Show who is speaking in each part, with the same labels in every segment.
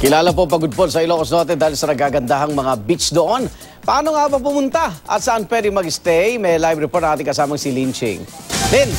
Speaker 1: Kilala po Pagudpod sa Ilocos Norte dahil sa nagagandahang mga beach doon. Paano nga ba pumunta? At saan pwede mag-stay? May live report natin kasamang si Lin Ching. Lin!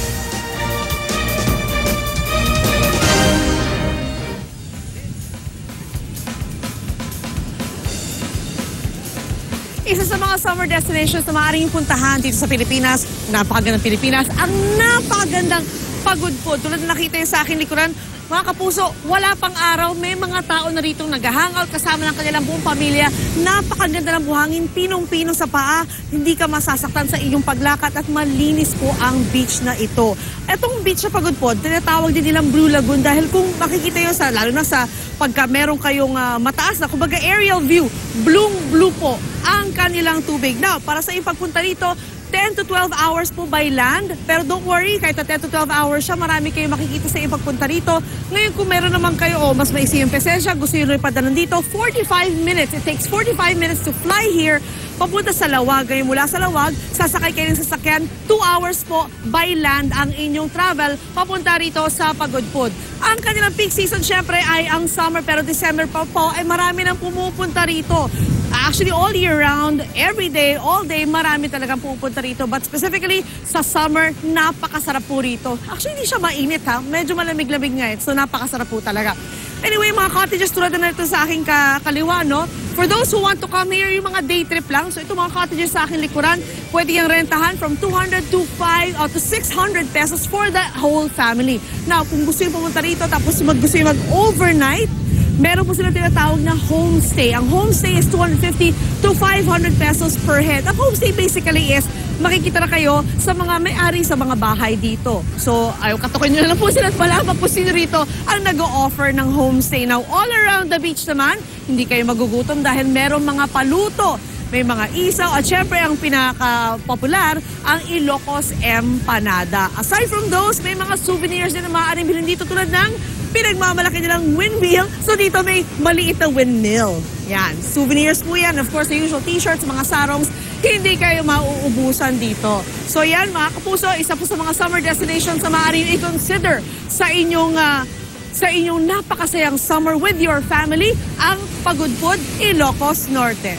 Speaker 2: Isa sa mga summer destinations na maaaring puntahan dito sa Pilipinas, napakagandang Pilipinas, ang napakagandang Pagudpod. Tulad na nakita yung sa akin likuran, mga kapuso, wala pang araw, may mga tao na rito nag-hangout kasama ng kanilang buong pamilya. Napakaganda ng buhangin, pinong-pino sa paa, hindi ka masasaktan sa iyong paglakad at malinis po ang beach na ito. Etong beach sa Pagudpod, tinatawag din nilang Blue Lagoon dahil kung makikita nyo sa, lalo na sa pagka meron kayong mataas na, kumbaga aerial view, blue po ang kanilang tubig. Now, para sa iyong pagpunta rito, 10 to 12 hours po by land. Pero don't worry, kahit na 10 to 12 hours siya, marami kayo makikita sa iyong pagpunta rito. Ngayon, kung meron naman kayo, mas maisi yung presensya, gusto nyo rin padalan dito, 45 minutes. It takes 45 minutes to fly here, papunta sa Lawag. Ngayon, mula sa Lawag, sasakay kayo ng sasakyan, 2 hours po by land ang inyong travel, papunta rito sa Pagudpod. Ang kanilang peak season, syempre, ay ang summer, pero December pa po, ay marami nang pumupunta rito. Actually, all year round, every day, all day, marami talagang pupunta rito. But specifically, sa summer, napakasarap po rito. Actually, hindi siya mainit ha. Medyo malamig-lamig nga. So, napakasarap po talaga. Anyway, mga cottages tulad na ito sa aking kaliwa, no? For those who want to come here, yung mga day trip lang. So, ito mga cottages sa aking likuran, pwede yung rentahan from 200 to 600 pesos for the whole family. Now, kung gusto yung pumunta rito, tapos gusto yung mag-overnight, meron po sila tinatawag na homestay. Ang homestay is 250 to 500 pesos per head. Ang homestay basically is makikita na kayo sa mga may-ari sa mga bahay dito. So, ayaw katukin nyo na lang po sila at malaman po sila rito ang nag-o-offer ng homestay. Now, all around the beach naman, hindi kayo magugutom dahil meron mga paluto. May mga isaw at syempre ang pinaka-popular, ang Ilocos Empanada. Aside from those, may mga souvenirs din na maaaring bilhin dito tulad ng pinagmamalaki nilang windmill. So dito may maliit na windmill. Yan, souvenirs po yan. Of course, the usual t-shirts, mga sarongs, hindi kayo mauubusan dito. So yan, mga kapuso, isa po sa mga summer destinations na maaaring i-consider sa inyong napakasayang summer with your family, ang Pagudpod, Ilocos Norte.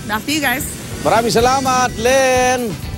Speaker 2: Back to you guys.
Speaker 1: Maraming salamat, Len!